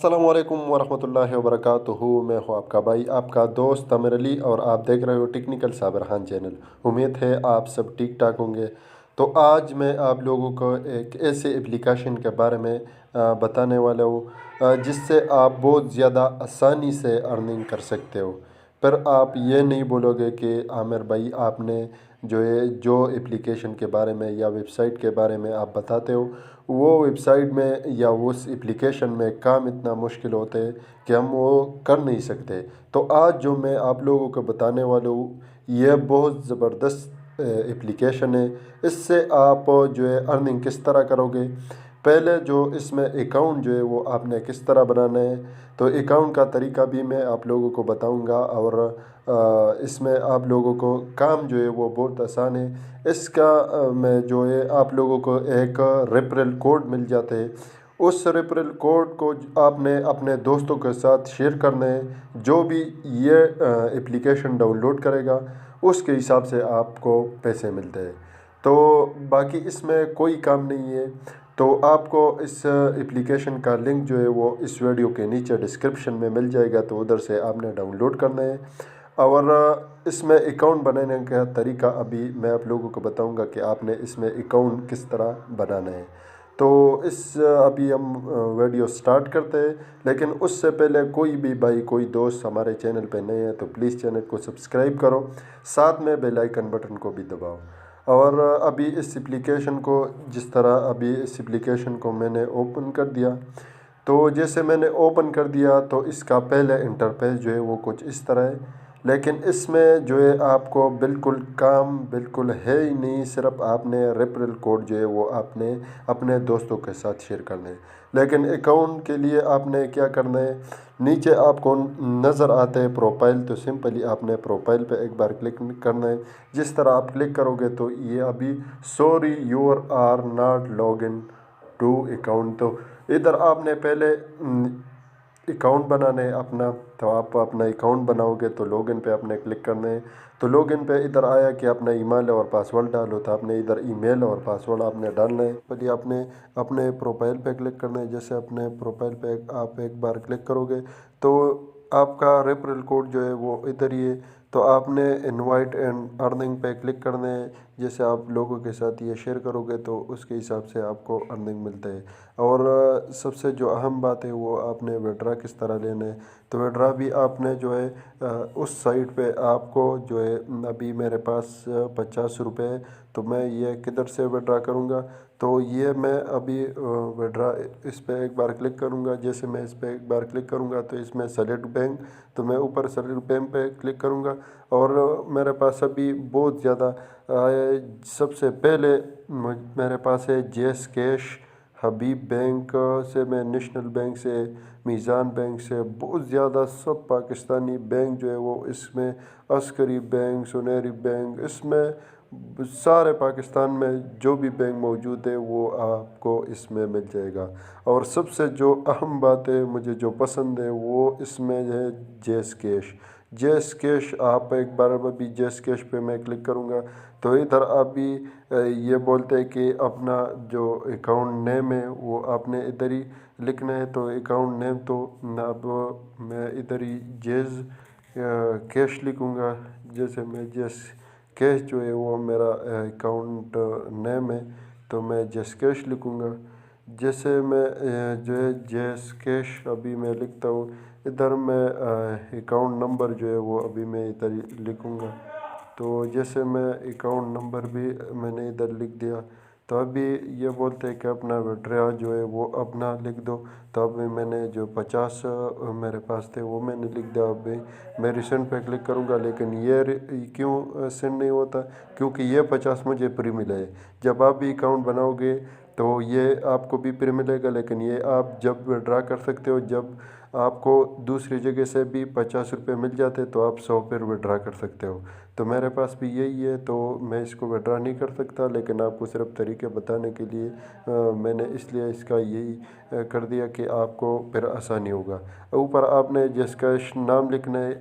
السلام علیکم ورحمۃ اللہ وبرکاتہ۔ میں ہوں آپ کا بھائی، آپ کا دوست تامر علی، اور آپ دیکھ رہے ہو ٹیکنیکل صابر خان چینل۔ امید ہے آپ سب ٹھیک ٹھاک ہوں گے۔ تو آج میں آپ لوگوں کو ایک ایسے اپلیکیشن کے بارے میں بتانے والا ہوں جس سے آپ بہت زیادہ آسانی سے ارننگ کر سکتے ہو۔ پھر آپ یہ نہیں بولو گے کہ عامر بھائی آپ نے جو اپلیکیشن کے بارے میں یا ویب سائٹ کے بارے میں آپ بتاتے ہو، وہ ویب سائٹ میں یا اس اپلیکیشن میں کام اتنا مشکل ہوتے ہے کہ ہم وہ کر نہیں سکتے۔ تو آج جو میں آپ لوگوں کو بتانے والا ہوں، یہ بہت زبردست اپلیکیشن ہے۔ اس سے آپ جو ہے ارننگ کس طرح کرو گے، پہلے جو اس میں اکاؤنٹ جو ہے وہ آپ نے کس طرح بنانا ہے، تو اکاؤنٹ کا طریقہ بھی میں آپ لوگوں کو بتاؤں گا، اور اس میں آپ لوگوں کو کام جو ہے وہ بہت آسان ہے۔ اس کا میں جو ہے آپ لوگوں کو ایک ریفرل کوڈ مل جاتے ہے۔ اس ریفرل کوڈ کو آپ نے اپنے دوستوں کے ساتھ شیئر کرنا ہے۔ جو بھی یہ اپلیکیشن ڈاؤن لوڈ کرے گا اس کے حساب سے آپ کو پیسے ملتے ہیں۔ تو باقی اس میں کوئی کام نہیں ہے۔ تو آپ کو اس اپلیکیشن کا لنک جو ہے وہ اس ویڈیو کے نیچے ڈسکرپشن میں مل جائے گا، تو ادھر سے آپ نے ڈاؤن لوڈ کرنا ہے۔ اور اس میں اکاؤنٹ بنانے کا طریقہ ابھی میں آپ لوگوں کو بتاؤں گا کہ آپ نے اس میں اکاؤنٹ کس طرح بنانا ہے۔ تو ابھی ہم ویڈیو سٹارٹ کرتے ہیں، لیکن اس سے پہلے کوئی بھی بھائی کوئی دوست ہمارے چینل پہ نئے ہیں تو پلیز چینل کو سبسکرائب کرو، ساتھ میں بیل آئیکن بٹن کو بھی دباؤ۔ اور ابھی اس اپلیکیشن کو اس اپلیکیشن کو میں نے اوپن کر دیا۔ تو جیسے میں نے اوپن کر دیا تو اس کا پہلے انٹرفیس جو ہے وہ کچھ اس طرح ہے، لیکن اس میں جو ہے آپ کو بالکل ہے ہی نہیں، صرف آپ نے ریفرل کوڈ جو ہے وہ آپ نے اپنے دوستوں کے ساتھ شیئر کرنا ہے۔ لیکن اکاؤنٹ کے لیے آپ نے کیا کرنا ہے، نیچے آپ کو نظر آتے ہیں پروفائل، تو سمپلی آپ نے پروفائل پہ ایک بار کلک کرنا ہے۔ جس طرح آپ کلک کرو گے تو یہ ابھی sorry your are not log in to account, تو ادھر آپ نے پہلے اکاؤنٹ بنانا ہے اپنا۔ تو آپ اپنا اکاؤنٹ بناؤ گے تو لاگ ان پہ آپ نے کلک کرنا ہے۔ تو لاگ ان پہ ادھر آیا کہ اپنا ای میل اور پاسورڈ ڈالو، تو آپ نے ادھر ای میل اور پاسورڈ آپ نے ڈالنا ہے۔ پہلے آپ نے اپنے پروفائل پہ کلک کرنا ہے۔ جیسے اپنے پروفائل پہ آپ ایک بار کلک کرو گے تو آپ کا ریفرل کوڈ جو ہے وہ ادھر ہی ہے۔ تو آپ نے انوائٹ اینڈ ارننگ پہ کلک کرنا ہے۔ جیسے آپ لوگوں کے ساتھ یہ شیئر کرو گے تو اس کے حساب سے آپ کو ارننگ ملتا ہے۔ اور سب سے جو اہم بات ہے وہ آپ نے وڈرا کس طرح لینا ہے۔ تو وڈرا بھی آپ نے جو ہے اس سائٹ پہ آپ کو جو ہے، ابھی میرے پاس 50 روپے ہے، تو میں یہ کدھر سے وڈرا کروں گا، تو یہ میں ابھی وڈرا اس پہ ایک بار کلک کروں گا۔ جیسے میں اس پہ ایک بار کلک کروں گا تو اس میں سلیکٹ بینک، تو میں اوپر سلیکٹ بینک پہ کلک کروں گا، اور میرے پاس ابھی بہت زیادہ سب سے پہلے میرے پاس ہے جے ایس کیش، حبیب بینک سے، میں نیشنل بینک سے، میزان بینک سے، بہت زیادہ سب پاکستانی بینک جو ہے وہ اس میں، عسکری بینک، سنہری بینک، اس میں سارے پاکستان میں جو بھی بینک موجود ہے وہ آپ کو اس میں مل جائے گا۔ اور سب سے جو اہم بات ہے مجھے جو پسند ہے وہ اس میں ہے J S cash. J S cash آپ ایک بار ابھی جے ایس کیش پہ میں کلک کروں گا تو ادھر ابھی یہ بولتے ہیں کہ اپنا جو اکاؤنٹ نیم ہے وہ آپ نے ادھر ہی لکھنا ہے۔ تو اکاؤنٹ نیم تو اب میں ادھر ہی جیز کیش لکھوں گا۔ جیسے میں جیس کیش جو ہے وہ میرا اکاؤنٹ نیم ہے، تو میں جیس کیش لکھوں گا۔ جیسے میں جو ہے جیس کیش ابھی میں لکھتا ہوں، ادھر میں اکاؤنٹ نمبر جو ہے وہ ابھی میں ادھر ہی لکھوں گا۔ تو جیسے میں اکاؤنٹ نمبر بھی میں نے ادھر لکھ دیا، تو ابھی یہ بولتے ہیں کہ اپنا وڈرا جو ہے وہ اپنا لکھ دو۔ تو ابھی میں نے جو 50 میرے پاس تھے وہ میں نے لکھ دیا۔ ابھی میں ریسنٹ پہ کلک کروں گا، لیکن یہ کیوں سینڈ نہیں ہوتا، کیونکہ یہ 50 مجھے فری ملا ہے۔ جب آپ بھی اکاؤنٹ بناؤ گے تو یہ آپ کو بھی فری ملے گا، لیکن یہ آپ جب وڈرا کر سکتے ہو، جب آپ کو دوسری جگہ سے بھی 50 روپے مل جاتے تو آپ 100 پھر وڈرا کر سکتے ہو۔ تو میرے پاس بھی یہی ہے، تو میں اس کو وڈرا نہیں کر سکتا، لیکن آپ کو صرف طریقے بتانے کے لیے میں نے اس لیے اس کا یہی کر دیا کہ آپ کو پھر آسانی ہوگا۔ اوپر آپ نے جس کا نام لکھنا ہے،